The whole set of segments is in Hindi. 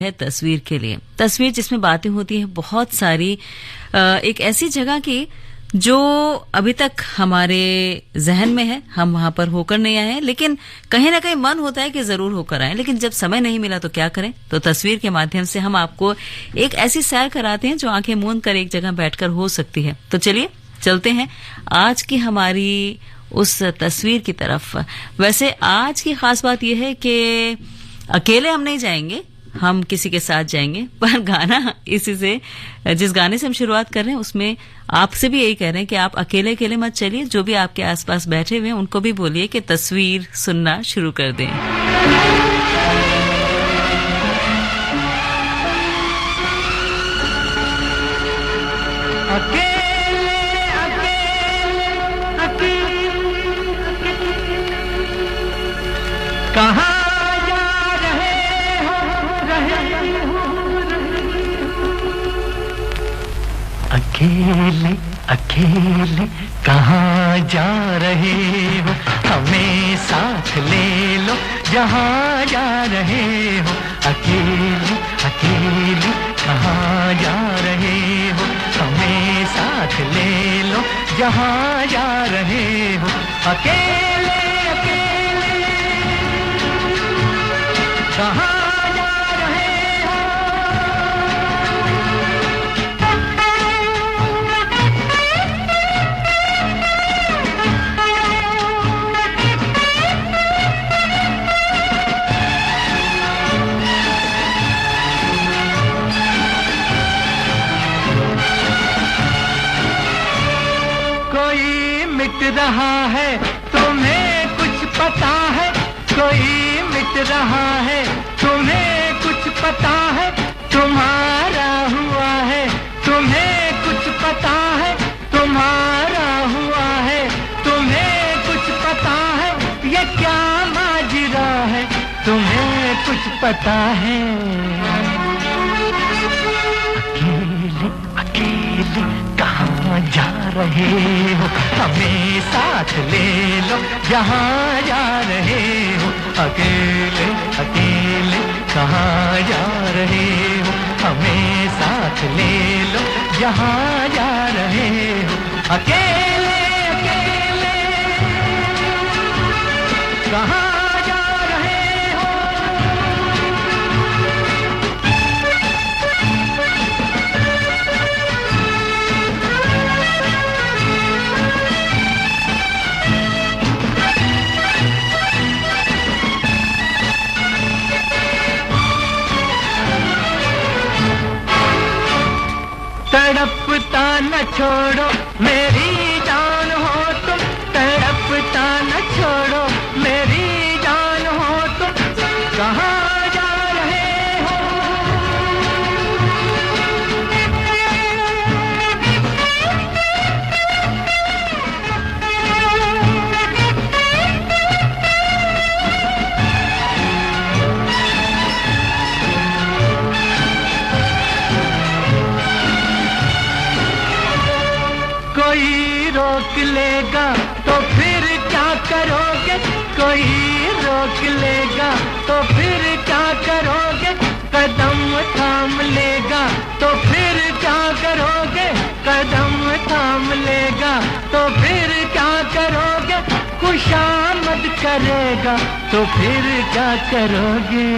है तस्वीर के लिए। तस्वीर जिसमें बातें होती हैं बहुत सारी, एक ऐसी जगह की जो अभी तक हमारे जहन में है, हम वहां पर होकर नहीं आए हैं, लेकिन कहीं ना कहीं मन होता है कि जरूर होकर आए, लेकिन जब समय नहीं मिला तो क्या करें। तो तस्वीर के माध्यम से हम आपको एक ऐसी सैर कराते हैं जो आंखें मूंद कर एक जगह बैठकर हो सकती है। तो चलिए चलते हैं आज की हमारी उस तस्वीर की तरफ। वैसे आज की खास बात यह है कि अकेले हम नहीं जाएंगे, हम किसी के साथ जाएंगे, पर गाना इसी से, जिस गाने से हम शुरुआत कर रहे हैं उसमें आपसे भी यही कह रहे हैं कि आप अकेले अकेले मत चलिए, जो भी आपके आसपास बैठे हुए हैं उनको भी बोलिए कि तस्वीर सुनना शुरू कर दें। कहाँ अकेले अकेले कहाँ जा रहे हो, हमें साथ ले लो जहाँ जा रहे हो। अकेले अकेले कहाँ जा रहे हो, हमें साथ ले लो जहाँ जा रहे हो। अकेले अकेले कहाँ मिट रहा है, तुम्हें कुछ पता है? कोई मिट रहा है, तुम्हें कुछ पता है? तुम्हारा हुआ है, तुम्हें कुछ पता है? तुम्हारा हुआ है, तुम्हें कुछ पता है? ये क्या माजरा है, तुम्हें कुछ पता है? अकेले अकेले कहाँ जा रहे हो, हमें साथ ले लो जहाँ जा रहे हो। अकेले अकेले कहाँ जा रहे हो, हमें साथ ले लो जहाँ जा रहे हो। अकेले अकेले कहाँ तड़पता न छोड़ो मेरी जान हो तुम, तड़पता न छोड़ो मेरी जान हो तुम। कहाँ जा रहे हो, कोई रोक लेगा तो फिर क्या करोगे? कोई रोक लेगा तो फिर क्या करोगे? कदम थाम लेगा तो फिर क्या करोगे? कदम थाम लेगा तो फिर क्या करोगे? खुशामद करेगा तो फिर क्या करोगे?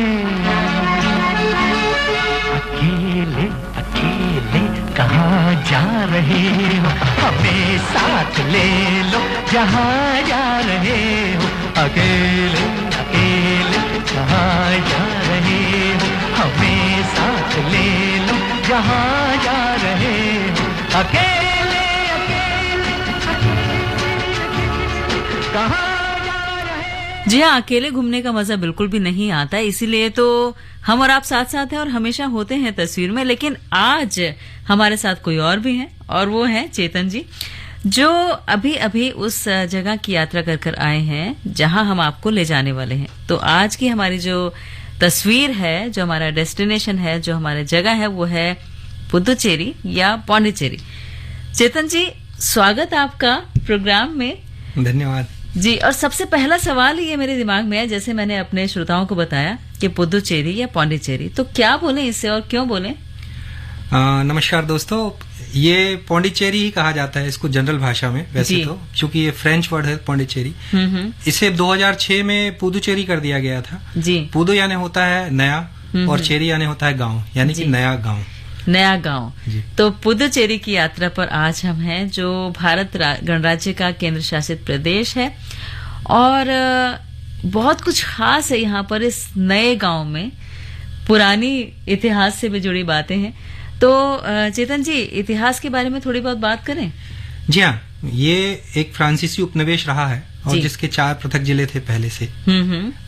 अकेले अकेले कहाँ जा रहे हो, हमें साथ ले लो जहाँ जा रहे हो। अकेले अकेले कहाँ जा रहे हो, हमें साथ ले लो जहाँ जा रहे हो। अकेले अकेले कहाँ जी हाँ, अकेले घूमने का मजा बिल्कुल भी नहीं आता, इसीलिए तो हम और आप साथ साथ हैं और हमेशा होते हैं तस्वीर में। लेकिन आज हमारे साथ कोई और भी हैं, और वो हैं चेतन जी, जो अभी अभी उस जगह की यात्रा कर कर आए हैं जहां हम आपको ले जाने वाले हैं। तो आज की हमारी जो तस्वीर है, जो हमारा डेस्टिनेशन है, जो हमारी जगह है, वो है पुदुचेरी या पौंडीचेरी। चेतन जी, स्वागत आपका प्रोग्राम में। धन्यवाद जी। और सबसे पहला सवाल ये मेरे दिमाग में है, जैसे मैंने अपने श्रोताओं को बताया कि पुदुचेरी या पौंडीचेरी, तो क्या बोलें इससे और क्यों बोलें? नमस्कार दोस्तों, ये पौंडीचेरी ही कहा जाता है इसको जनरल भाषा में वैसे तो, क्योंकि ये फ्रेंच वर्ड है पौंडीचेरी। इसे 2006 में पुदुचेरी कर दिया गया था जी। पुदु यानी होता है नया और चेरी यानी होता है गांव, यानी कि नया गांव, नया गांव। तो पुदुचेरी की यात्रा पर आज हम हैं, जो भारत गणराज्य का केंद्र शासित प्रदेश है और बहुत कुछ खास है यहाँ पर। इस नए गांव में पुरानी इतिहास से भी जुड़ी बातें हैं। तो चेतन जी, इतिहास के बारे में थोड़ी बहुत बात करें। जी हाँ, ये एक फ्रांसीसी उपनिवेश रहा है और जिसके 4 पृथक जिले थे पहले से।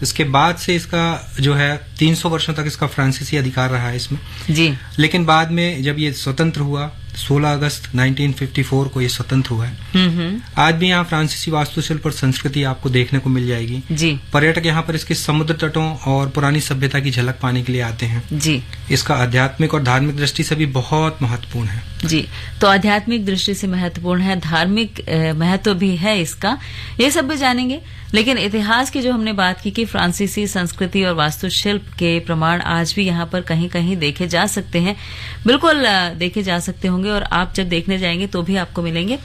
उसके बाद से इसका जो है 300 वर्षों तक इसका फ्रांसीसी अधिकार रहा है इसमें जी। लेकिन बाद में जब ये स्वतंत्र हुआ, 16 अगस्त 1954 को ये स्वतंत्र हुआ है। आज भी यहाँ फ्रांसीसी वास्तुशिल्प और संस्कृति आपको देखने को मिल जाएगी जी। पर्यटक यहाँ पर इसके समुद्र तटों और पुरानी सभ्यता की झलक पाने के लिए आते हैं जी। इसका आध्यात्मिक और धार्मिक दृष्टि से भी बहुत महत्वपूर्ण है जी। तो आध्यात्मिक दृष्टि से महत्वपूर्ण है, धार्मिक महत्व भी है इसका, ये सब भी जानेंगे। लेकिन इतिहास की जो हमने बात की कि फ्रांसीसी संस्कृति और वास्तुशिल्प के प्रमाण आज भी यहाँ पर कहीं कहीं देखे जा सकते हैं, बिल्कुल देखे जा सकते होंगे, और आप जब देखने जाएंगे तो भी आपको मिलेंगे।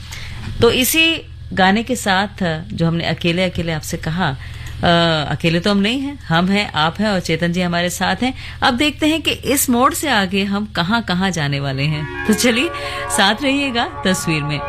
तो इसी गाने के साथ जो हमने अकेले अकेले आपसे कहा, अकेले तो हम नहीं हैं, हम हैं, आप हैं और चेतन जी हमारे साथ हैं। अब देखते हैं कि इस मोड़ से आगे हम कहाँ कहाँ जाने वाले हैं। तो चलिए साथ रहिएगा तस्वीर में।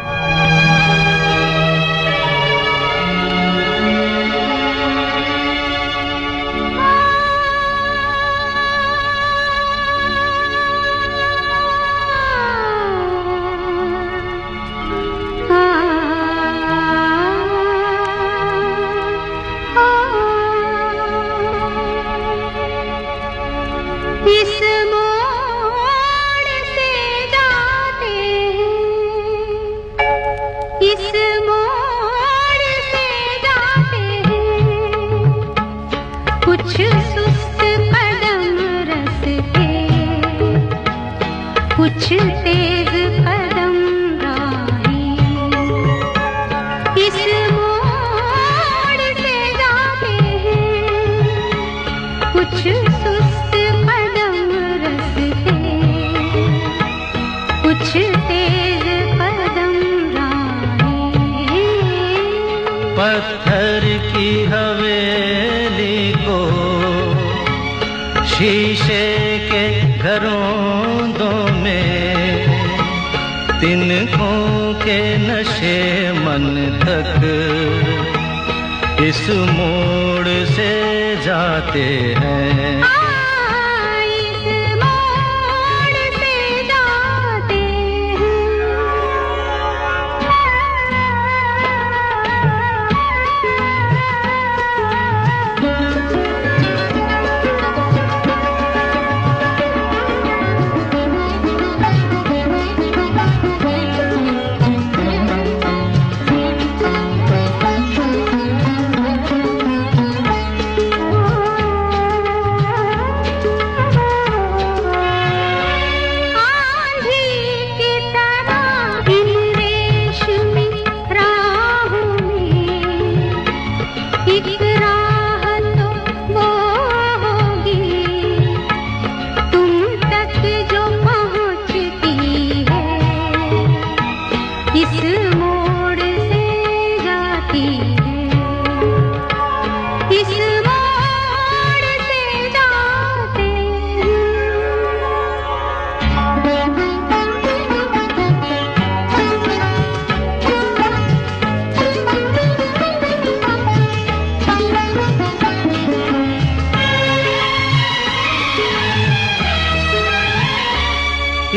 पत्थर की हवेली को शीशे के घरों में तिनकों के नशे मन तक इस मोड़ से जाते हैं।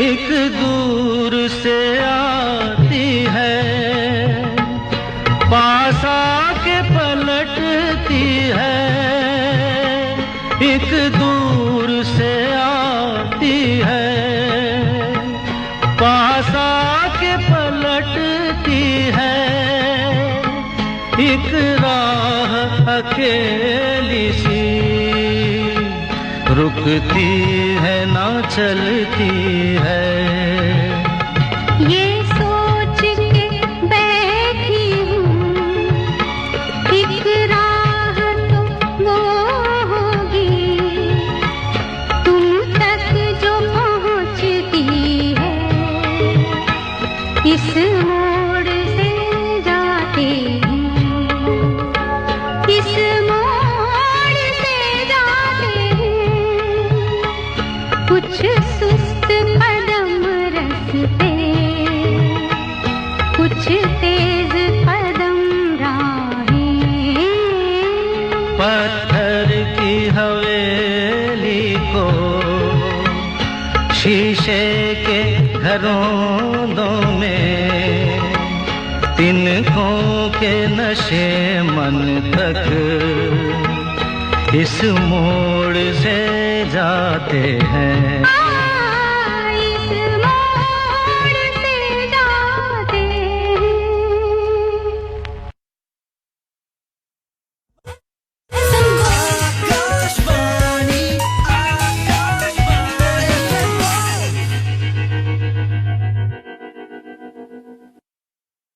एक दूर से आती है, पास आके पलटती है। एक दूर से आती है, पास आके पलटती है। एक राह अकेली सी रुकती है ना चलती है। ये सोच के बैठी हूँ एक राह तो वो होगी कुछ सुस्त कदम रखते, कुछ तेज कदम राहें। पत्थर की हवेली को शीशे के घरों में, तिनकों के नशे मन तक इस मोड़ से जाते हैं। इस मोड़ से जाते हैं।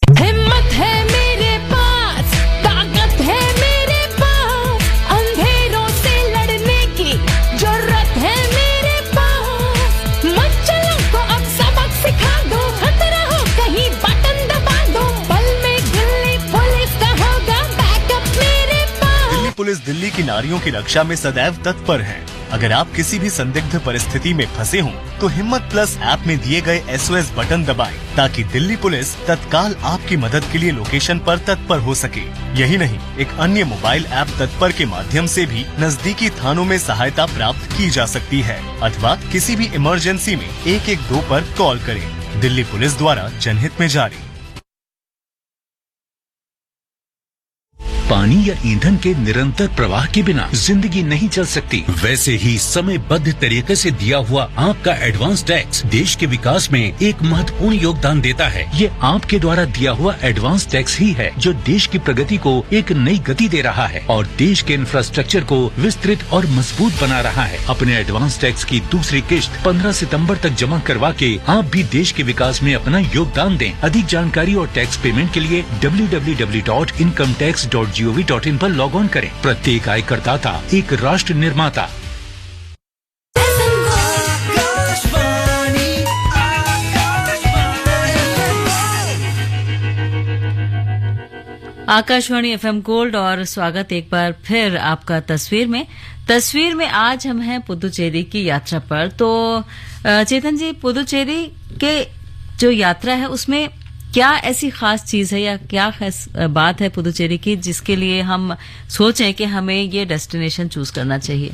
हिम्मत है मेरे पास, ताकत है मेरे पास, अंधेरों से लड़ने की जरूरत है मेरे पास। मच्छरों को अब सबक सिखा दो, खतरा हो कहीं बटन दबा दो, पल में दिल्ली पुलिस का होगा बैकअप मेरे पास। दिल्ली पुलिस दिल्ली की नारियों की रक्षा में सदैव तत्पर है। अगर आप किसी भी संदिग्ध परिस्थिति में फंसे हों, तो हिम्मत प्लस ऐप में दिए गए SOS बटन दबाएं, ताकि दिल्ली पुलिस तत्काल आपकी मदद के लिए लोकेशन पर तत्पर हो सके। यही नहीं, एक अन्य मोबाइल ऐप तत्पर के माध्यम से भी नजदीकी थानों में सहायता प्राप्त की जा सकती है, अथवा किसी भी इमरजेंसी में 112 पर कॉल करें। दिल्ली पुलिस द्वारा जनहित में जारी। पानी या ईंधन के निरंतर प्रवाह के बिना जिंदगी नहीं चल सकती। वैसे ही समयबद्ध तरीके से दिया हुआ आपका एडवांस टैक्स देश के विकास में एक महत्वपूर्ण योगदान देता है। ये आपके द्वारा दिया हुआ एडवांस टैक्स ही है जो देश की प्रगति को एक नई गति दे रहा है और देश के इंफ्रास्ट्रक्चर को विस्तृत और मजबूत बना रहा है। अपने एडवांस टैक्स की दूसरी किश्त 15 सितंबर तक जमा करवा के आप भी देश के विकास में अपना योगदान दें। अधिक जानकारी और टैक्स पेमेंट के लिए www.incometax.gov.in पर लॉग ऑन करें। प्रत्येक आयकरदाता एक राष्ट्र निर्माता। आकाशवाणी FM गोल्ड और स्वागत एक बार फिर आपका तस्वीर में आज हम हैं पुदुचेरी की यात्रा पर। तो चेतन जी, पुदुचेरी के जो यात्रा है उसमें क्या ऐसी खास चीज है या क्या खास बात है पुदुचेरी की जिसके लिए हम सोचें कि हमें ये डेस्टिनेशन चूज करना चाहिए?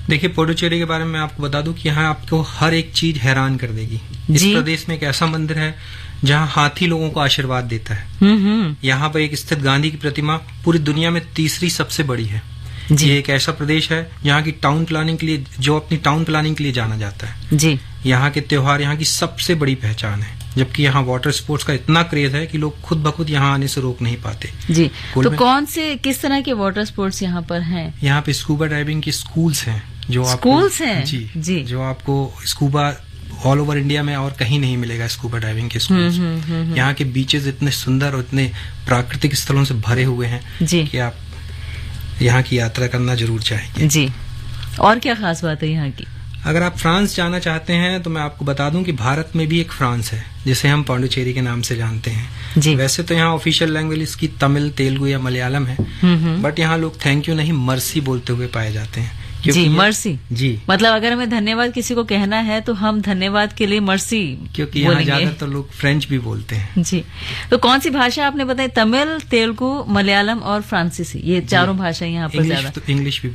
देखिए, पुडुचेरी के बारे में आपको बता दूं कि यहाँ आपको हर एक चीज हैरान कर देगी। इस प्रदेश में एक ऐसा मंदिर है जहाँ हाथी लोगों को आशीर्वाद देता है। यहाँ पर एक स्थित गांधी की प्रतिमा पूरी दुनिया में तीसरी सबसे बड़ी है। ये एक ऐसा प्रदेश है यहाँ की टाउन प्लानिंग के लिए, जो अपनी टाउन प्लानिंग के लिए जाना जाता है। जी। यहाँ के त्योहार यहाँ की सबसे बड़ी पहचान है, जबकि यहाँ वाटर स्पोर्ट्स का इतना क्रेज है कि लोग खुद ब खुद यहाँ आने से रोक नहीं पाते। जी। तो कौन से किस तरह के वाटर स्पोर्ट्स यहाँ पर हैं? यहाँ पे स्कूबा डाइविंग के स्कूल्स हैं जो स्कूल्स हैं जी, जो आपको स्कूबा ऑल ओवर इंडिया में और कहीं नहीं मिलेगा। स्कूबा डाइविंग के स्कूल्स। यहाँ के बीचेस इतने सुंदर और इतने प्राकृतिक स्थलों से भरे हुए हैं कि आप यहाँ की यात्रा करना जरूर चाहेंगे। जी। और क्या खास बात है यहाँ की? अगर आप फ्रांस जाना चाहते हैं तो मैं आपको बता दूं कि भारत में भी एक फ्रांस है जिसे हम पांडुचेरी के नाम से जानते हैं। जी। वैसे तो यहाँ ऑफिशियल लैंग्वेज इसकी तमिल, तेलुगु या मलयालम है, बट यहाँ लोग थैंक यू नहीं मर्सी बोलते हुए पाए जाते हैं। जी, मर्सी। जी, मतलब अगर हमें धन्यवाद किसी को कहना है तो हम धन्यवाद के लिए मर्सी, क्योंकि यहाँ ज्यादातर लोग फ्रेंच भी बोलते हैं। जी। तो कौन सी भाषा आपने बताई? तमिल, तेलुगु, मलयालम और फ्रांसीसी, ये चारों भाषाएं यहाँ पर ज्यादा। तो इंग्लिश भी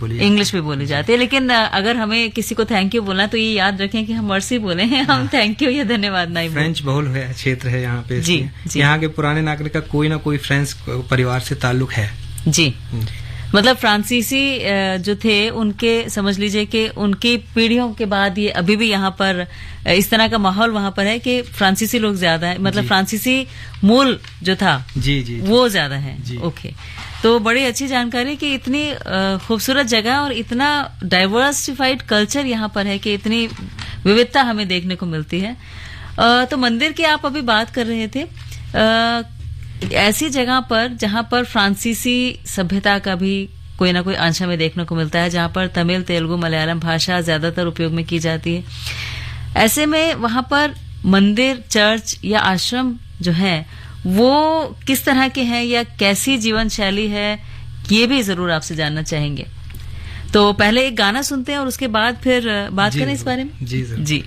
बोली जाती है। लेकिन अगर हमें किसी को थैंक यू बोलना तो ये याद रखें कि हम मर्सी बोले हैं, हम थैंक यू या धन्यवाद नहीं। फ्रेंच बहुल क्षेत्र है यहाँ पे। जी। यहाँ के पुराने नागरिक का कोई ना कोई फ्रेंच परिवार से ताल्लुक है। जी। मतलब फ्रांसीसी जो थे उनके, समझ लीजिए कि उनकी पीढ़ियों के बाद ये अभी भी यहाँ पर इस तरह का माहौल वहां पर है कि फ्रांसीसी लोग ज्यादा है, मतलब फ्रांसीसी मूल जो था जी वो ज्यादा है। ओके, तो बड़ी अच्छी जानकारी कि इतनी खूबसूरत जगह और इतना डाइवर्सिफाइड कल्चर यहाँ पर है कि इतनी विविधता हमें देखने को मिलती है। तो मंदिर की आप अभी बात कर रहे थे, ऐसी जगह पर जहां पर फ्रांसीसी सभ्यता का भी कोई ना कोई अंश हमें देखने को मिलता है, जहां पर तमिल, तेलुगु, मलयालम भाषा ज्यादातर उपयोग में की जाती है। ऐसे में वहां पर मंदिर, चर्च या आश्रम जो है वो किस तरह के हैं या कैसी जीवन शैली है, ये भी जरूर आपसे जानना चाहेंगे। तो पहले एक गाना सुनते हैं और उसके बाद फिर बात करें इस बारे में। जी जरूर। जी।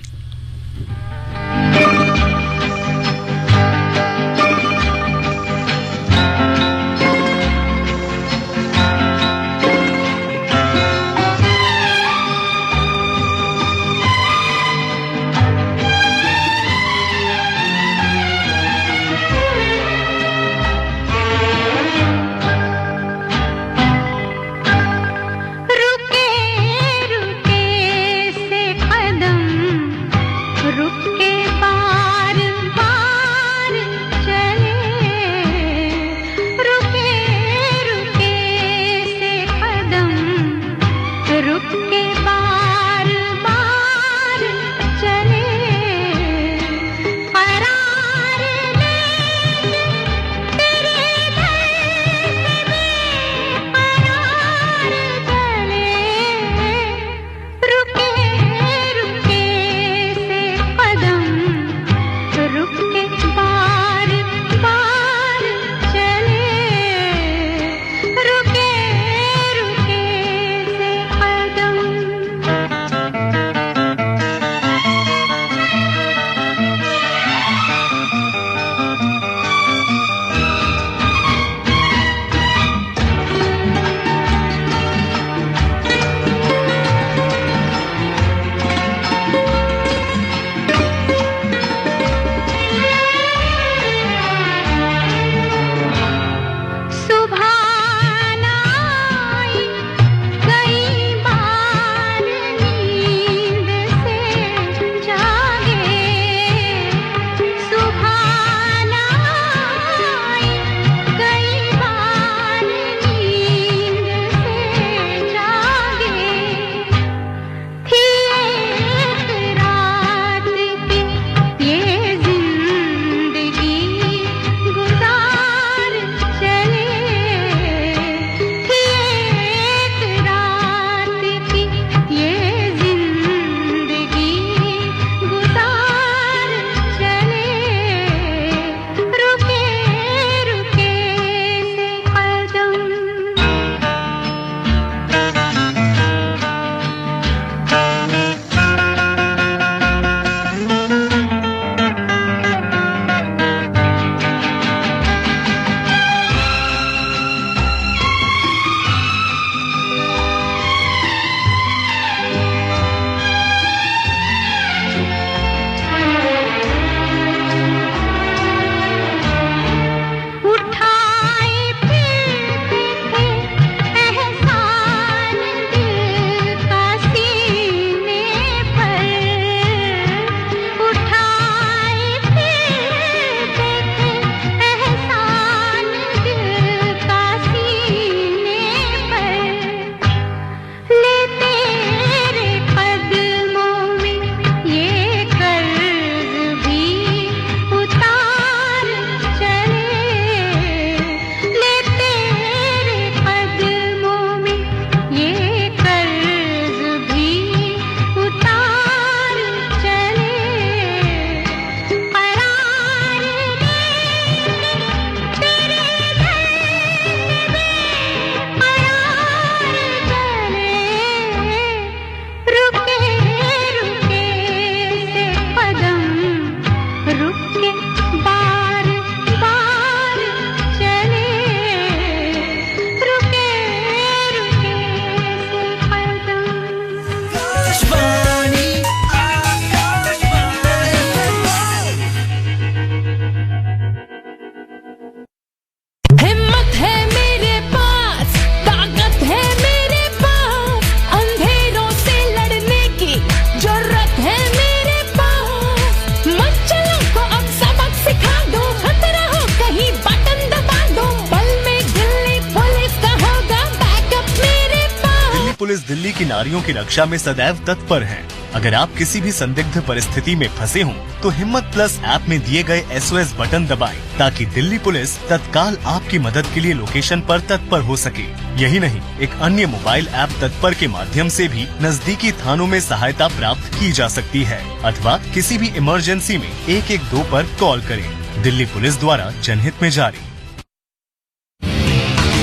पुलिस दिल्ली की नारियों की रक्षा में सदैव तत्पर है। अगर आप किसी भी संदिग्ध परिस्थिति में फंसे हों, तो हिम्मत प्लस ऐप में दिए गए SOS बटन दबाएं, ताकि दिल्ली पुलिस तत्काल आपकी मदद के लिए लोकेशन पर तत्पर हो सके। यही नहीं, एक अन्य मोबाइल ऐप तत्पर के माध्यम से भी नजदीकी थानों में सहायता प्राप्त की जा सकती है, अथवा किसी भी इमरजेंसी में 112 पर कॉल करें। दिल्ली पुलिस द्वारा जनहित में जारी।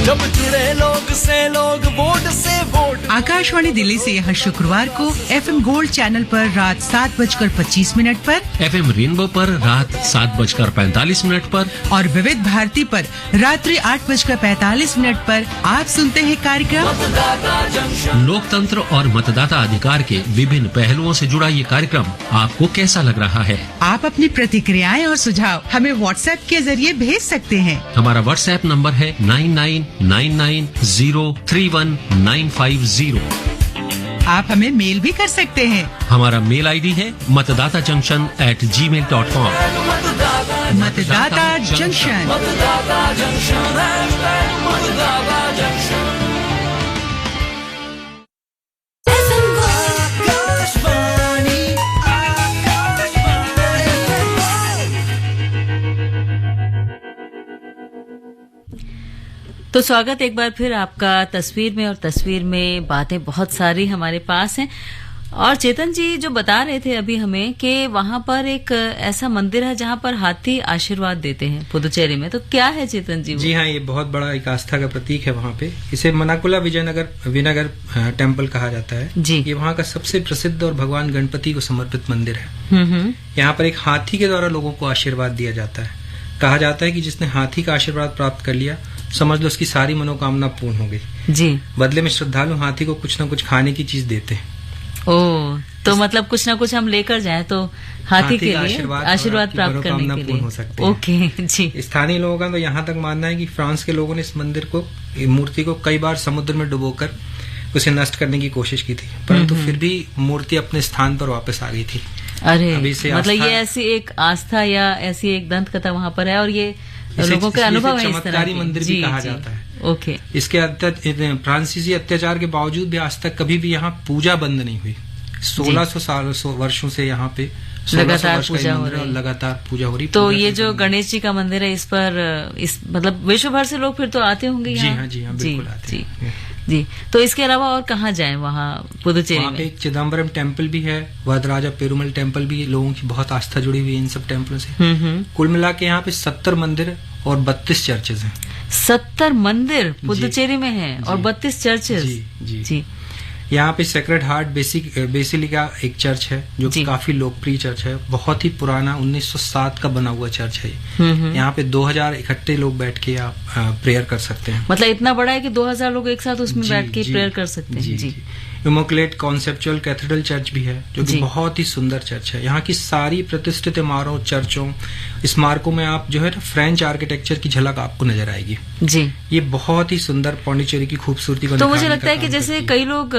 जब जुड़े लोग से लोग वोट से वोट। आकाशवाणी दिल्ली से हर शुक्रवार को FM गोल्ड चैनल पर रात 7:25 पर, FM रेनबो पर रात 7:45 पर और विविध भारती पर रात्रि 8:45 पर आप सुनते हैं कार्यक्रम मतदाता जंक्शन। लोकतंत्र और मतदाता अधिकार के विभिन्न पहलुओं से जुड़ा ये कार्यक्रम आपको कैसा लग रहा है? आप अपनी प्रतिक्रियाएं और सुझाव हमें व्हाट्सएप के जरिए भेज सकते हैं। हमारा व्हाट्सएप नंबर है 9999031950। आप हमें मेल भी कर सकते हैं। हमारा मेल आईडी है मतदाताजंक्शन@gmail.com। मतदाता जंक्शन। मतदाता जंक्शन, मतदाता जंक्शन। तो स्वागत एक बार फिर आपका तस्वीर में, और तस्वीर में बातें बहुत सारी हमारे पास हैं। और चेतन जी जो बता रहे थे अभी हमें कि वहां पर एक ऐसा मंदिर है जहां पर हाथी आशीर्वाद देते हैं पुदुचेरी में, तो क्या है चेतन जी वो? जी हाँ, ये बहुत बड़ा एक आस्था का प्रतीक है वहाँ पे। इसे मनाकुला विजयनगर टेम्पल कहा जाता है जी। ये वहाँ का सबसे प्रसिद्ध और भगवान गणपति को समर्पित मंदिर है। यहाँ पर एक हाथी के द्वारा लोगों को आशीर्वाद दिया जाता है। कहा जाता है कि जिसने हाथी का आशीर्वाद प्राप्त कर लिया, समझ लो उसकी सारी मनोकामना पूर्ण हो गई जी। बदले में श्रद्धालु हाथी को कुछ न कुछ खाने की चीज देते हैं। तो मतलब कुछ ना कुछ हम लेकर जाएं तो हाथी के लिए आशीर्वाद प्राप्त करने के लिए हो सकते हैं। ओके जी। स्थानीय लोगों का तो यहाँ तक मानना है कि फ्रांस के लोगों ने इस मंदिर को, मूर्ति को कई बार समुद्र में डुबोकर उसे नष्ट करने की कोशिश की थी, परंतु फिर भी मूर्ति अपने स्थान पर वापस आ गई थी। अरे मतलब ये ऐसी एक आस्था या ऐसी एक दंत कथा वहाँ पर है, और ये लोगों के अनुभव है। चमत्कारी मंदिर भी कहा जाता है। ओके। इसके फ्रांसीसी अत्याचार के बावजूद भी आज तक कभी भी यहाँ पूजा बंद नहीं हुई। 1600 वर्षों से यहाँ पे लगातार पूजा हो रही है। लगातार पूजा हो रही। तो ये जो गणेश जी का मंदिर है, इस पर मतलब विश्व भर से लोग फिर तो आते होंगे यहाँ? जी हाँ, बिल्कुल आते हैं। जी। तो इसके अलावा और कहाँ जाएं वहाँ पुदुचेरी में? एक चिदम्बरम टेम्पल भी है, वरदराजा पेरुमल टेम्पल भी। लोगों की बहुत आस्था जुड़ी हुई है इन सब टेम्पलों से। कुल मिला के यहाँ पे 70 मंदिर और 32 चर्चेज हैं। 70 मंदिर पुदुचेरी में हैं और 32 चर्चेज। जी। यहाँ पे सेक्रेड हार्ट बेसिलिका एक चर्च है जो काफी लोकप्रिय चर्च है। बहुत ही पुराना 1907 का बना हुआ चर्च है। यहाँ पे 2000 इकट्ठे लोग बैठ के आप प्रेयर कर सकते हैं। मतलब इतना बड़ा है कि 2000 लोग एक साथ उसमें बैठ के प्रेयर कर सकते हैं। जी। इमोकुलेट कॉन्सेप्चुअल कैथेड्रल चर्च भी है जो कि बहुत ही सुंदर चर्च है। यहाँ की सारी प्रतिष्ठित इमारतों, चर्चों, स्मारकों में आप जो है फ्रेंच आर्किटेक्चर की झलक आपको नजर आएगी। जी। ये बहुत ही सुंदर पौंडीचेरी की खूबसूरती को। तो मुझे लगता है कि जैसे कई लोग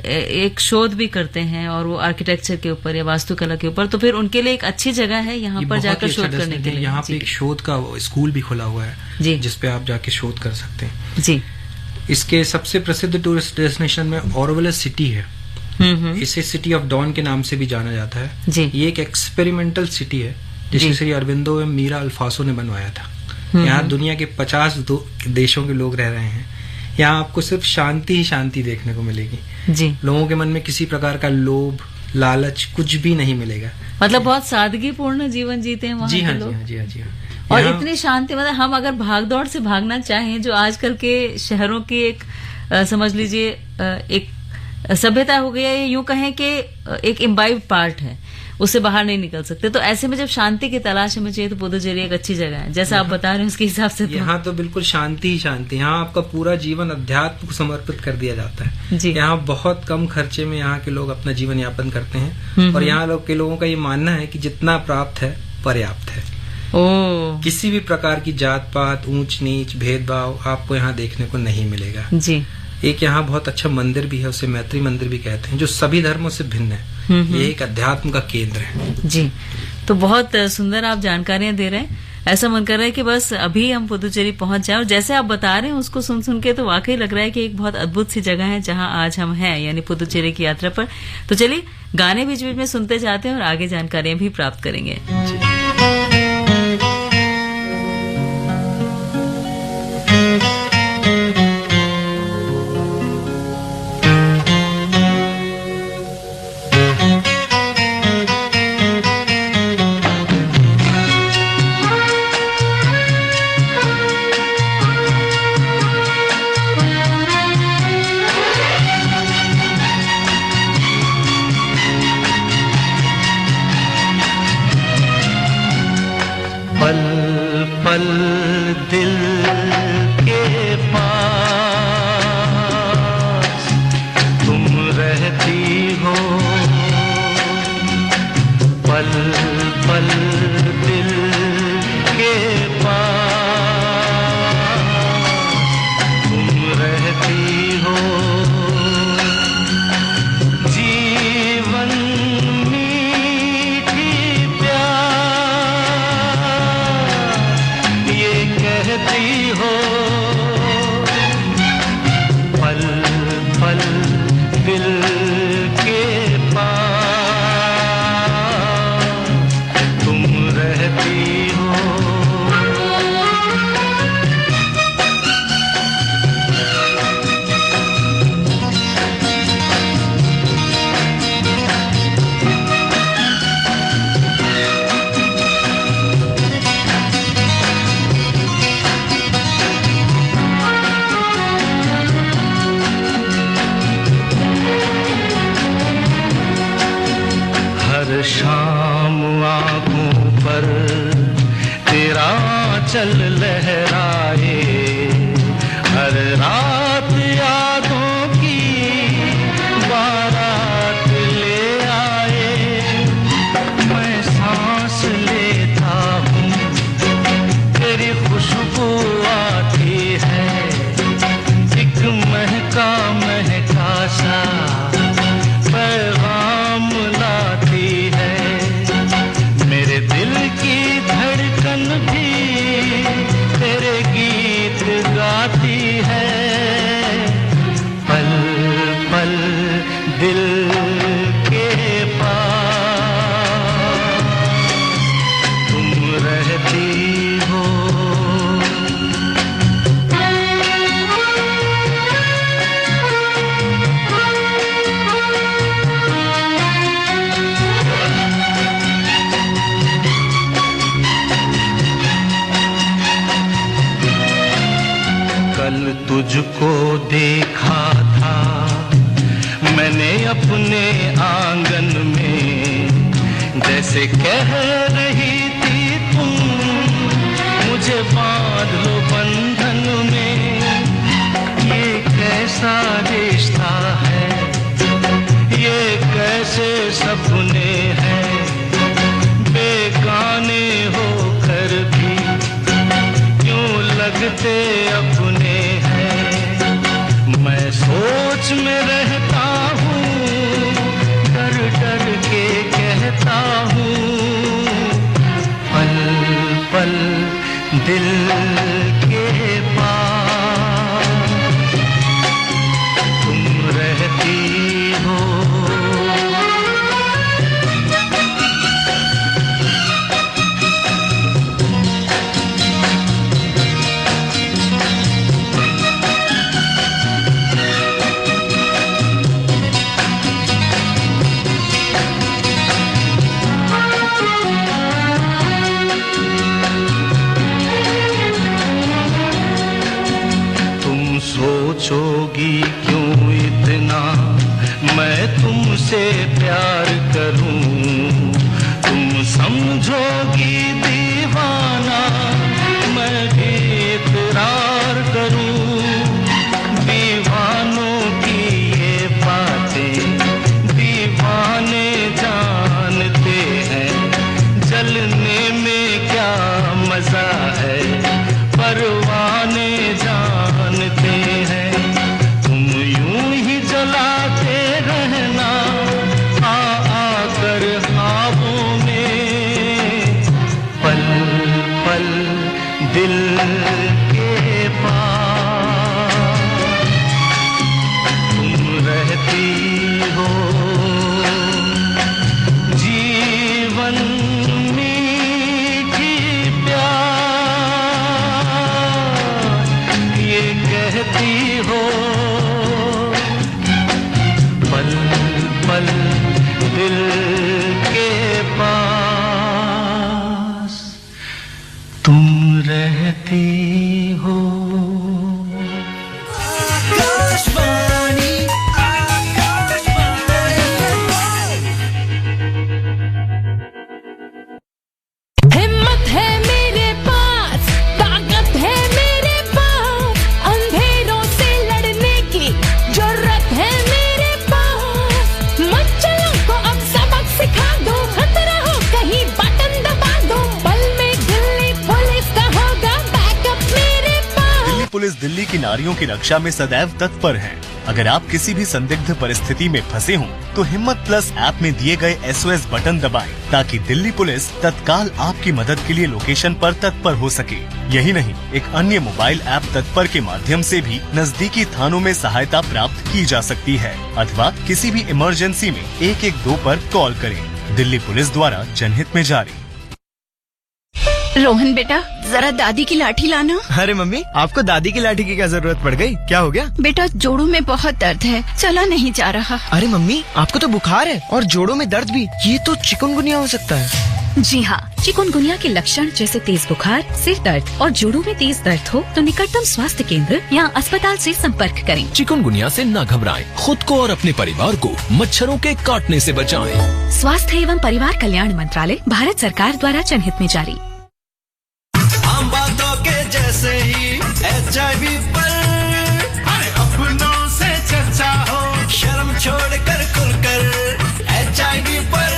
एक शोध भी करते हैं और वो आर्किटेक्चर के ऊपर या वास्तुकला के ऊपर, तो फिर उनके लिए एक अच्छी जगह है यहाँ पर जाकर शोध करने के लिए। यहाँ पे एक शोध का स्कूल भी खुला हुआ है जिसपे आप जाके शोध कर सकते हैं। जी। इसके सबसे प्रसिद्ध टूरिस्ट डेस्टिनेशन में ऑरोविले सिटी है। इसे सिटी ऑफ डॉन के नाम से भी जाना जाता है। ये एक एक्सपेरिमेंटल सिटी है जिसे श्री अरविंदो एवं मीरा अल्फासो ने बनवाया था। यहाँ दुनिया के 50 देशों के लोग रह रहे हैं। यहाँ आपको सिर्फ शांति ही शांति देखने को मिलेगी। जी। लोगों के मन में किसी प्रकार का लोभ, लालच कुछ भी नहीं मिलेगा। मतलब बहुत सादगीपूर्ण जीवन जीते हैं वहाँ के लोग। जी हाँ। और इतनी शांति, मतलब हम अगर भागदौड़ से भागना चाहें, जो आजकल के शहरों की एक समझ लीजिए एक सभ्यता हो गई है, यूं कहें कि एक इम्बाइब पार्ट है, उससे बाहर नहीं निकल सकते। तो ऐसे में जब शांति की तलाश हमें चाहिए तो पुदुचेरी एक अच्छी जगह है, जैसा आप बता रहे हैं उसके हिसाब से। यहाँ तो बिल्कुल शांति ही शांति। यहाँ आपका पूरा जीवन अध्यात्म को समर्पित कर दिया जाता है। यहाँ बहुत कम खर्चे में यहाँ के लोग अपना जीवन यापन करते हैं। और यहाँ के लोगों का ये मानना है कि जितना प्राप्त है पर्याप्त है। किसी भी प्रकार की जात पात, ऊंच नीच, भेदभाव आपको यहाँ देखने को नहीं मिलेगा। जी। एक यहाँ बहुत अच्छा मंदिर भी है, उसे मैत्री मंदिर भी कहते हैं, जो सभी धर्मों से भिन्न है। ये एक अध्यात्म का केंद्र है। जी। तो बहुत सुंदर आप जानकारियां दे रहे हैं। ऐसा मन कर रहा है कि बस अभी हम पुदुचेरी पहुंच जाएं, और जैसे आप बता रहे हैं उसको सुन के तो वाकई लग रहा है कि एक बहुत अद्भुत सी जगह है जहां आज हम हैं, यानी पुदुचेरी की यात्रा पर। तो चलिए गाने बीच बीच में सुनते जाते हैं और आगे जानकारियां भी प्राप्त करेंगे। पल पल दिल के पास तुम रहती हो, पल पल दिल के पास तुम रहती हो। जीवन मीठी प्यास ये कहती हो, पल पल दिल के पास तुम रहती हो। हर शाम आँखों पर तेरा चल लहराए, हर रात यादों की बारात ले आए। मैं सांस लेता हूँ तेरी खुशबू आती है, एक महका महका सा पैगाम लाती है। मेरे दिल की धड़कन भी तेरे गीत गाती है, पल पल दिल के पास तुम रहती हो। कल तुझको देखा था मैंने अपने आंगन में, जैसे कह रही थी तुम मुझे बांध लो बंधन में। ये कैसा रिश्ता है, ये कैसे सपने हैं, बेगाने होकर भी क्यों लगते अपने हैं। मैं सोच में रहता हूँ, डर डर के कहता हूँ, पल पल दिल के पास तुम रहती हो। सोचोगी क्यों इतना मैं तुमसे प्यार करूं, तुम समझोगी दीवाना मैं भी इकरार करूं। दीवानों की ये बातें दीवाने जानते हैं, जलने में क्या मजा है परवाने जानते हैं। तुम यूं ही जलाते रहना आ आकर ख्वाबों में, पल पल दिल के पास तुम रहती हो। जीवन मीठी प्यास ये कहती हो, पल पल दिल के पास तुम रहती हो। हिम्मत है मेरे नारियों की रक्षा में सदैव तत्पर हैं। अगर आप किसी भी संदिग्ध परिस्थिति में फंसे हों, तो हिम्मत प्लस ऐप में दिए गए SOS बटन दबाएं, ताकि दिल्ली पुलिस तत्काल आपकी मदद के लिए लोकेशन पर तत्पर हो सके। यही नहीं, एक अन्य मोबाइल ऐप तत्पर के माध्यम से भी नजदीकी थानों में सहायता प्राप्त की जा सकती है, अथवा किसी भी इमरजेंसी में 112 पर कॉल करें। दिल्ली पुलिस द्वारा जनहित में जारी। रोहन बेटा, जरा दादी की लाठी लाना। अरे मम्मी, आपको दादी की लाठी की क्या जरूरत पड़ गई? क्या हो गया? बेटा, जोड़ों में बहुत दर्द है, चला नहीं जा रहा। अरे मम्मी, आपको तो बुखार है और जोड़ों में दर्द भी, ये तो चिकनगुनिया हो सकता है। जी हाँ, चिकनगुनिया के लक्षण जैसे तेज बुखार, सिर दर्द और जोड़ों में तेज दर्द हो तो निकटतम स्वास्थ्य केंद्र या अस्पताल से संपर्क करें। चिकनगुनिया से न घबराएं, खुद को और अपने परिवार को मच्छरों के काटने से बचाएं। स्वास्थ्य एवं परिवार कल्याण मंत्रालय, भारत सरकार द्वारा जनहित में जारी। हम बातों के जैसे ही HIV पर अपनों से चर्चा हो, शर्म छोड़कर खुलकर HIV पर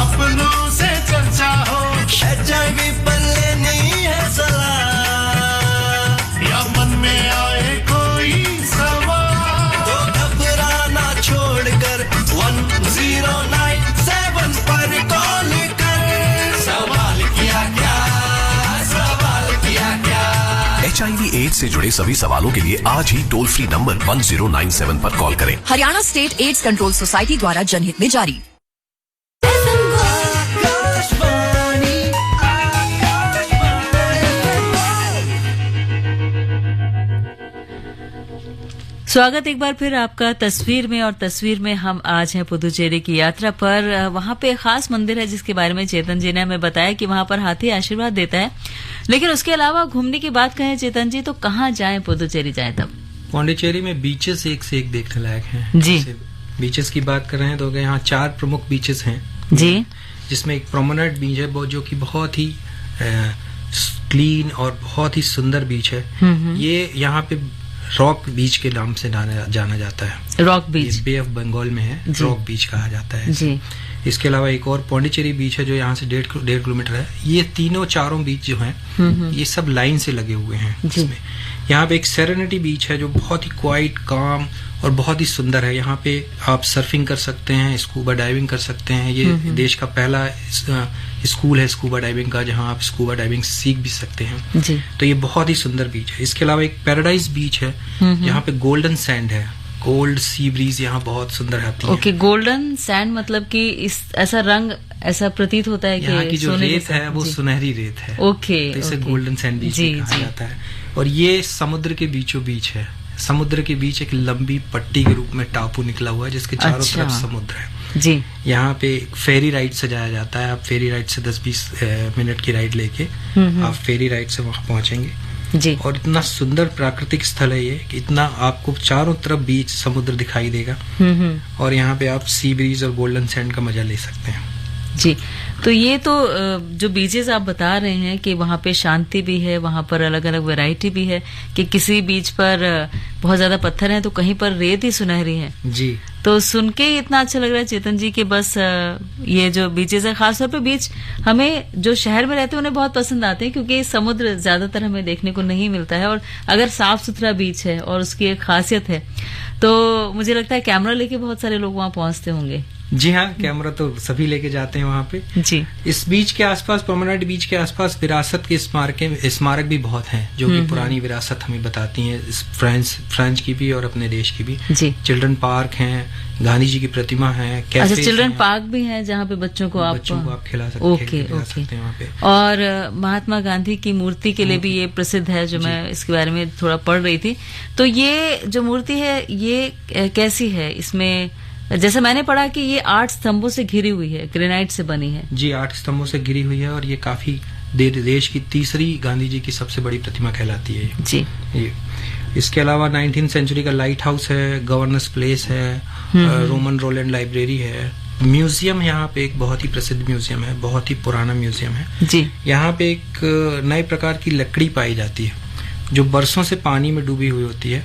अपनों से चर्चा हो। HIV पर लेनी है सलाह या मन में आए कोई सवाल, तो घबराना छोड़कर 1097 पर कॉल कर। सवाल किया क्या? HIV/AIDS से जुड़े सभी सवालों के लिए आज ही टोल फ्री नंबर 1097 पर कॉल करें। Haryana state AIDS control society द्वारा जनहित में जारी। स्वागत एक बार फिर आपका तस्वीर में। और तस्वीर में हम आज हैं पुदुचेरी की यात्रा पर। वहां पे खास मंदिर है जिसके बारे में चेतन जी ने हमें बताया कि वहां पर हाथी आशीर्वाद देता है। लेकिन उसके अलावा घूमने की बात कहें चेतन जी, तो कहाँ जाएं, पुदुचेरी जाएं तब? पौंडीचेरी में बीचेस एक से एक देखने लायक हैं। जी, बीचेस की बात कर रहे हैं तो यहाँ 4 प्रमुख बीचेस हैं जी, जिसमें एक प्रोमेनेड बीच है जो कि बहुत ही क्लीन और बहुत ही सुंदर बीच है। ये यहाँ पे रॉक बीच के नाम से जाना जाता है। Rock beach Bay of Bengal में है, रॉक बीच कहा जाता है जी। इसके अलावा एक और पौंडीचेरी बीच है जो यहाँ से 1.5 किलोमीटर है। ये चारों बीच जो हैं ये सब लाइन से लगे हुए हैं। इसमें यहाँ पे एक सेरेनिटी बीच है जो बहुत ही क्वाइट, काम और बहुत ही सुंदर है। यहाँ पे आप सर्फिंग कर सकते हैं, स्कूबा डाइविंग कर सकते हैं। ये देश का पहला स्कूल है स्कूबा डाइविंग का, जहाँ आप स्कूबा डाइविंग सीख भी सकते हैं जी। तो ये बहुत ही सुंदर बीच है। इसके अलावा एक पैराडाइज बीच है यहाँ पे गोल्डन सैंड है, कोल्ड सी ब्रीज यहाँ बहुत सुंदर आती है। ओके, गोल्डन सैंड मतलब कि इस ऐसा रंग ऐसा प्रतीत होता है कि यहाँ की जो रेत है वो सुनहरी रेत है। ओके, तो इसे गोल्डन सैंड बीच कहा जाता है। और ये समुद्र के बीचों बीच है। समुद्र के बीच एक लंबी पट्टी के रूप में टापू निकला हुआ है जिसके चारों तरफ समुद्र है जी। यहाँ पे फेरी राइड सजाया जाता है। आप फेरी राइड से 10-20 मिनट की राइड लेके आप फेरी राइड से वहां पहुंचेंगे जी। और इतना सुंदर प्राकृतिक स्थल है ये कि इतना आपको चारों तरफ बीच समुद्र दिखाई देगा और यहाँ पे आप सी ब्रीज और गोल्डन सैंड का मजा ले सकते हैं जी। तो ये तो जो बीचेस आप बता रहे हैं कि वहाँ पे शांति भी है, वहाँ पर अलग अलग वैरायटी भी है कि किसी बीच पर बहुत ज्यादा पत्थर है तो कहीं पर रेत ही सुनहरी है जी। तो सुन के ही इतना अच्छा लग रहा है चेतन जी कि बस ये जो बीचेस है, खासतौर पे बीच हमें जो शहर में रहते हैं उन्हें बहुत पसंद आते हैं क्योंकि समुद्र ज्यादातर हमें देखने को नहीं मिलता है। और अगर साफ सुथरा बीच है और उसकी एक खासियत है तो मुझे लगता है कैमरा लेके बहुत सारे लोग वहां पहुंचते होंगे। जी हाँ, कैमरा तो सभी लेके जाते हैं वहाँ पे जी। इस बीच के आसपास, परमानेंट बीच के आसपास विरासत के स्मारक भी बहुत हैं जो कि पुरानी विरासत हमें बताती हैं, फ्रांस की भी और अपने देश की भी जी। चिल्ड्रन पार्क हैं, गांधी जी की प्रतिमा है, अच्छा चिल्ड्रन पार्क भी है जहाँ पे बच्चों को आप खिला सकते हैं। ओके। वहाँ पे और महात्मा गांधी की मूर्ति के लिए भी ये प्रसिद्ध है जो मैं इसके बारे में थोड़ा पढ़ रही थी। तो ये जो मूर्ति है ये कैसी है? इसमें जैसे मैंने पढ़ा कि ये 8 स्तंभों से घिरी हुई है, ग्रेनाइट से बनी है जी। 8 स्तंभों से घिरी हुई है और ये काफी देश की तीसरी गांधी जी की सबसे बड़ी प्रतिमा कहलाती है जी। ये इसके अलावा 19वीं सेंचुरी का लाइट हाउस है, गवर्नर्स प्लेस है, रोमन रोलैंड लाइब्रेरी है, म्यूजियम यहाँ पे एक बहुत ही प्रसिद्ध म्यूजियम है, बहुत ही पुराना म्यूजियम है जी। यहाँ पे एक नए प्रकार की लकड़ी पाई जाती है जो बरसों से पानी में डूबी हुई होती है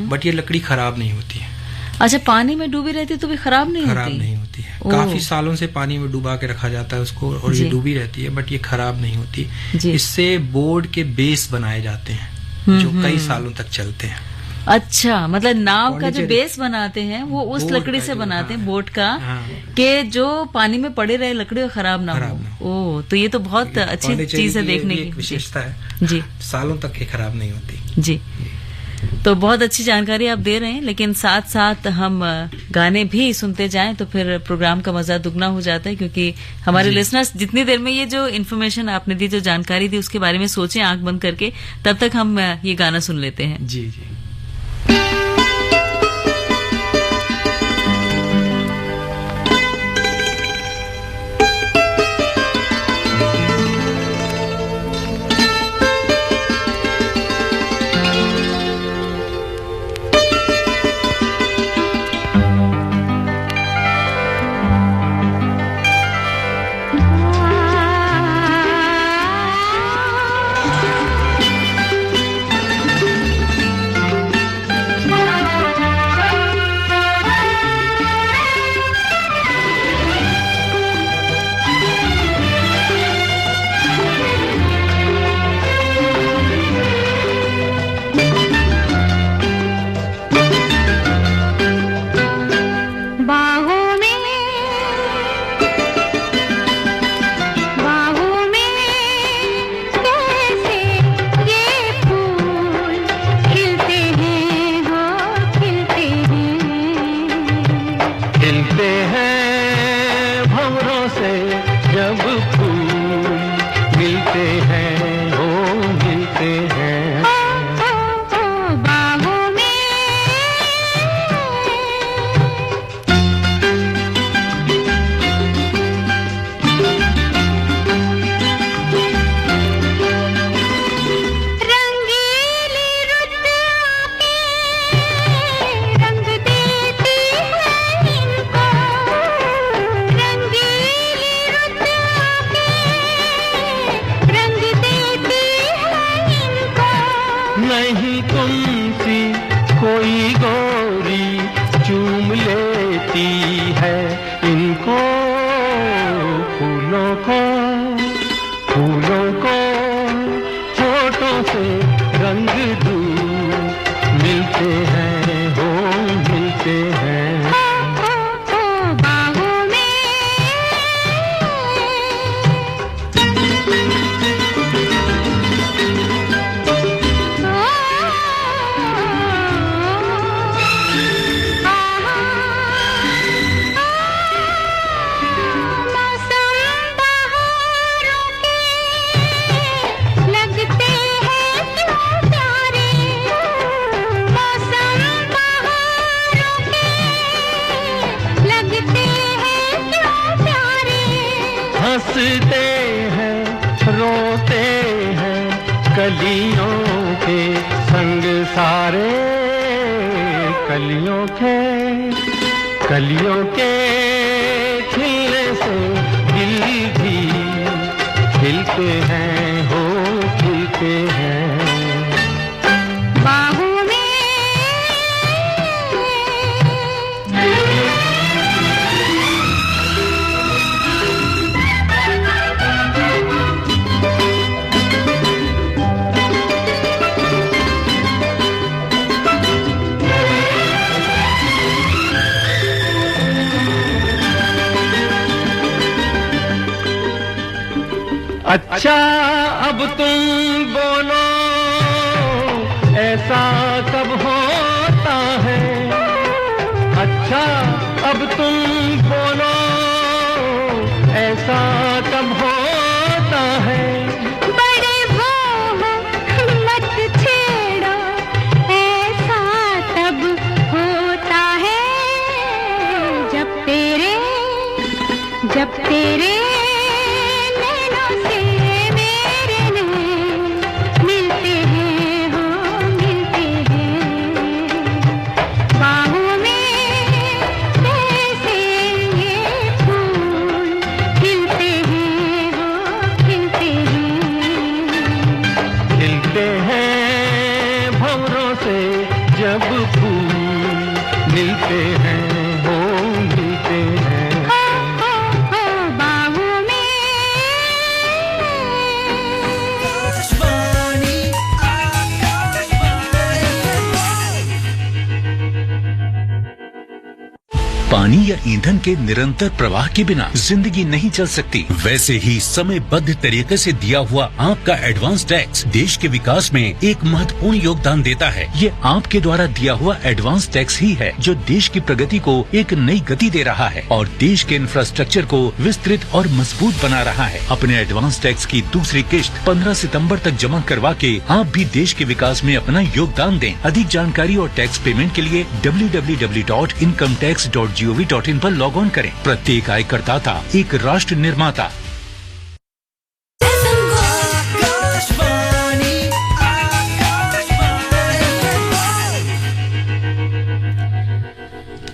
बट ये लकड़ी खराब नहीं होती है। अच्छा, पानी में डूबी रहती तो भी खराब नहीं होती है। काफी सालों से पानी में डुबा के रखा जाता है उसको और ये डूबी रहती है बट ये खराब नहीं होती। इससे बोर्ड के बेस बनाए जाते हैं जो कई सालों तक चलते हैं। अच्छा, मतलब नाव का जो बेस बनाते हैं वो उस लकड़ी से बनाते हैं, बोट का, कि जो पानी में पड़े रहे लकड़ी खराब ना हो। ओह, तो ये तो बहुत अच्छी चीज है देखने की। विशेषता है जी, सालों तक ये खराब नहीं होती। जी, तो बहुत अच्छी जानकारी आप दे रहे हैं, लेकिन साथ साथ हम गाने भी सुनते जाएं तो फिर प्रोग्राम का मजा दुगना हो जाता है, क्योंकि हमारे लिसनर्स जितनी देर में ये जो इन्फॉर्मेशन आपने दी, जो जानकारी दी, उसके बारे में सोचें आंख बंद करके, तब तक हम ये गाना सुन लेते हैं। जी जी। अच्छा अब तुम बोलो ऐसा कब होता है, अच्छा अब तुम बोलो ऐसा कब होता है। बड़े वो मत छेड़ो ऐसा तब होता है, जब तेरे अक्षय ईंधन के निरंतर प्रवाह के बिना जिंदगी नहीं चल सकती। वैसे ही समयबद्ध तरीके से दिया हुआ आपका एडवांस टैक्स देश के विकास में एक महत्वपूर्ण योगदान देता है। ये आपके द्वारा दिया हुआ एडवांस टैक्स ही है जो देश की प्रगति को एक नई गति दे रहा है और देश के इंफ्रास्ट्रक्चर को विस्तृत और मजबूत बना रहा है। अपने एडवांस टैक्स की दूसरी किश्त 15 सितंबर तक जमा करवा के आप भी देश के विकास में अपना योगदान दें। अधिक जानकारी और टैक्स पेमेंट के लिए www.incometax.gov.in पर लॉग ऑन करें। प्रत्येक आयकरदाता एक राष्ट्र निर्माता।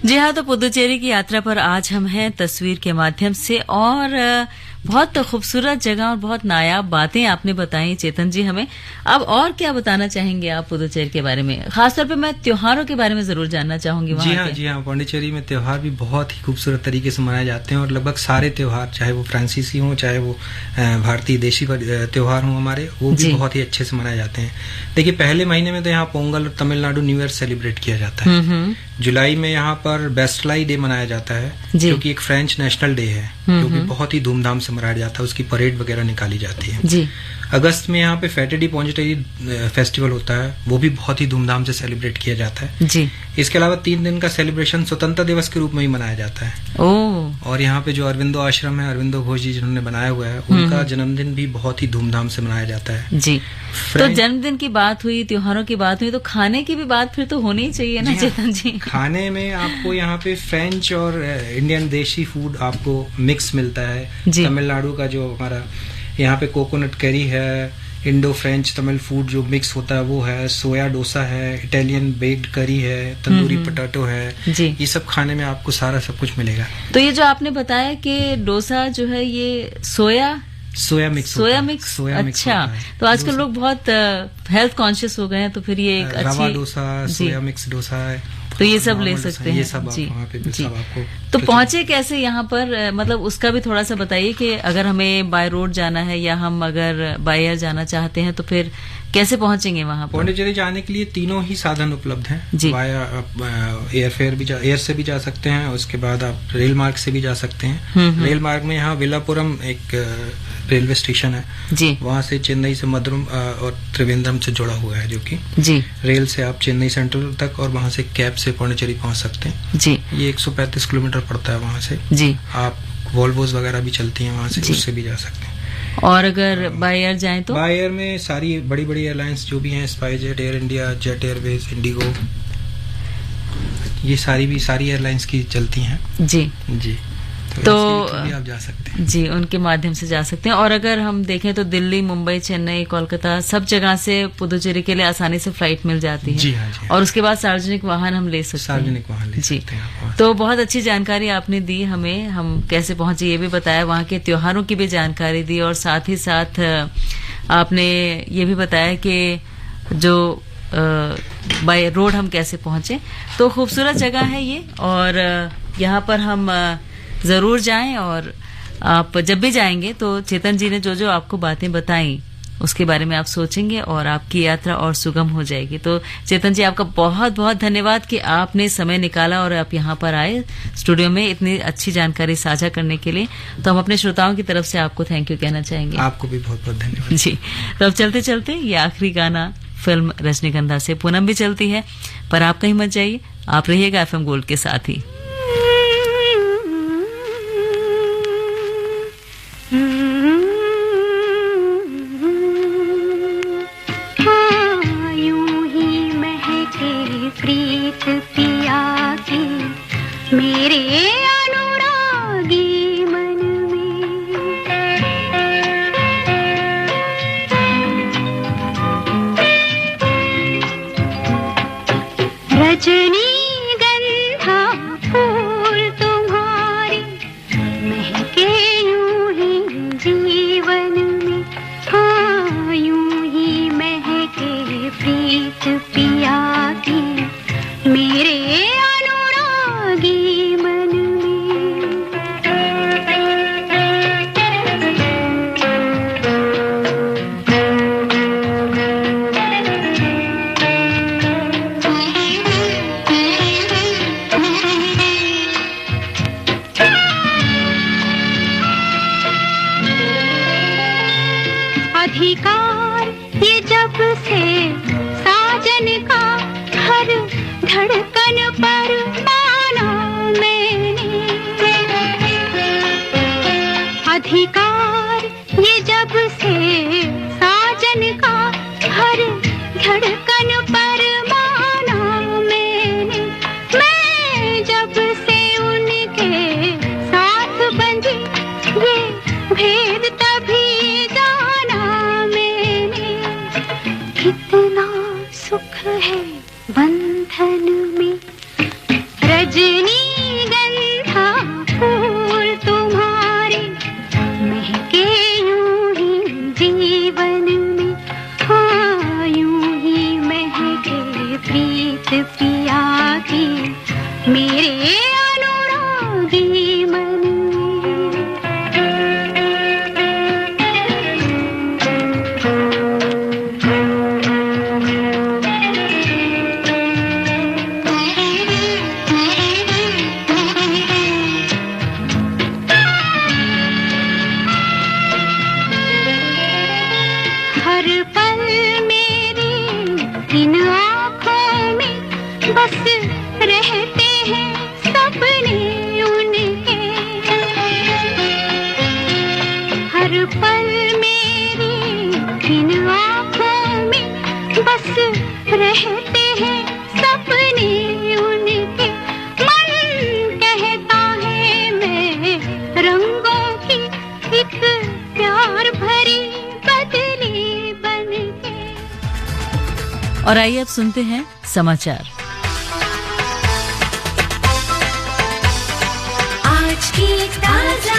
जी हाँ, तो पुदुचेरी की यात्रा पर आज हम हैं तस्वीर के माध्यम से और बहुत खूबसूरत जगह और बहुत नायाब बातें आपने बताई चेतन जी हमें। अब और क्या बताना चाहेंगे आप पुदुचेरी के बारे में? खासतौर पे मैं त्योहारों के बारे में जरूर जानना चाहूंगी वहाँ जी हाँ, पांडिचेरी में त्योहार भी बहुत ही खूबसूरत तरीके से मनाए जाते हैं और लगभग सारे त्योहार, चाहे वो फ्रांसीसी हो चाहे वो भारतीय देशी त्योहार हो हमारे, वो भी बहुत ही अच्छे से मनाए जाते हैं। देखिए, पहले महीने में तो यहाँ पोंगल और तमिलनाडु न्यू ईयर सेलिब्रेट किया जाता है। जुलाई में यहाँ पर बेस्टलाई डे मनाया जाता है जो कि एक फ्रेंच नेशनल डे है जो कि बहुत ही धूमधाम से मनाया जाता है। उसकी परेड वगैरह निकाली जाती है जी। अगस्त में यहाँ पे फेटेडी पोंडिचेरी फेस्टिवल होता है, वो भी बहुत ही धूमधाम से सेलिब्रेट किया जाता है जी। इसके अलावा 3 दिन का सेलिब्रेशन स्वतंत्रता दिवस के रूप में ही मनाया जाता है। और यहाँ पे जो अरविंदो आश्रम है, अरविंदो घोष जी जिन्होंने बनाया हुआ है, उनका जन्मदिन भी बहुत ही धूमधाम से मनाया जाता है जी। तो जन्मदिन की बात हुई, त्योहारों की बात हुई, तो खाने की भी बात फिर तो होनी ही चाहिए ना चेतन जी। खाने में आपको यहाँ पे फ्रेंच और इंडियन देशी फूड आपको मिक्स मिलता है। तमिलनाडु का जो हमारा यहाँ पे कोकोनट करी है, इंडो फ्रेंच तमिल फूड जो मिक्स होता है वो है, सोया डोसा है, इटालियन बेक्ड करी है, तंदूरी पोटैटो है जी। ये सब खाने में आपको सारा सब कुछ मिलेगा। तो ये जो आपने बताया कि डोसा जो है ये सोया मिक्स अच्छा, तो आजकल लोग बहुत हेल्थ कॉन्शियस हो गए हैं, तो फिर ये एक रवा डोसा, सोया मिक्स डोसा है, तो ये सब ले सकते हैं। ये सब जी जी। आपको तो पहुंचे कैसे यहाँ पर, मतलब उसका भी थोड़ा सा बताइए कि अगर हमें बाय रोड जाना है या हम अगर बाय एयर जाना चाहते हैं तो फिर कैसे पहुंचेंगे वहाँ पर? पांडिचेरी जाने के लिए तीनों ही साधन उपलब्ध हैं जी। एयर से भी जा सकते हैं, उसके बाद आप रेल मार्ग से भी जा सकते हैं। रेल मार्ग में यहाँ विलापुरम एक रेलवे स्टेशन है जी, वहाँ से चेन्नई से मदुरम और त्रिवेंद्रम से जुड़ा हुआ है जो कि जी। रेल से आप चेन्नई सेंट्रल तक और वहाँ से कैब से पांडिचेरी पहुँच सकते हैं जी। ये 135 किलोमीटर पड़ता है वहाँ से जी। आप वॉल्वोज वगैरह भी चलती हैं वहाँ से, उससे भी जा सकते हैं। और अगर बाय एयर जाएं तो बाय एयर में सारी बड़ी बड़ी एयरलाइंस जो भी हैं, SpiceJet, air India, jet Airways, Indigo, ये सारी एयरलाइंस की चलती हैं जी जी। तो भी आप जा सकते हैं जी, उनके माध्यम से जा सकते हैं। और अगर हम देखें तो दिल्ली, मुंबई, चेन्नई, कोलकाता सब जगह से पुदुचेरी के लिए आसानी से फ्लाइट मिल जाती है जी हाँ, जी हाँ। और उसके बाद सार्वजनिक वाहन हम ले सकते हैं। सार्वजनिक वाहन ले सकते हैं। तो बहुत अच्छी जानकारी आपने दी हमें, हम कैसे पहुंचे ये भी बताया, वहाँ के त्योहारों की भी जानकारी दी और साथ ही साथ आपने ये भी बताया कि जो बाय रोड हम कैसे पहुंचे। तो खूबसूरत जगह है ये और यहाँ पर हम जरूर जाएं और आप जब भी जाएंगे तो चेतन जी ने जो जो आपको बातें बताई उसके बारे में आप सोचेंगे और आपकी यात्रा और सुगम हो जाएगी। तो चेतन जी आपका बहुत बहुत धन्यवाद कि आपने समय निकाला और आप यहाँ पर आए स्टूडियो में इतनी अच्छी जानकारी साझा करने के लिए। तो हम अपने श्रोताओं की तरफ से आपको थैंक यू कहना चाहेंगे। आपको भी बहुत बहुत धन्यवाद जी। तो अब चलते चलते ये आखिरी गाना फिल्म रजनीगंधा से पूनम भी चलती है, पर आप कहीं मत जाइए, आप रहिएगा FM गोल्ड के साथ ही। मेरे अनुरागी मन में रजनीगंधा अधिकार ये जब से साजन का हर धड़कन पर माना मैंने। अधिकार ये जब से साजन का हर धड़कन पर माना मैंने। मैं जब से उनके साथ बंधी ये भेद तभी जाना मैंने। कितना सुख है बंधन में रजनीगंधा फूल तुम्हारे महके यूं ही जीवन में। हाँ यूं ही महके प्रीत पिया की मेरे अनुरागी मन। हर पल मेरी इन आँखों में बस रहते हैं सपने उनके। हर पल मेरी इन आँखों में बस रहते हैं सपने उनके। मन कहता है मैं रंगों की एक प्यार भरी बदली बनके। और आइए अब सुनते हैं समाचार। आज की ताजा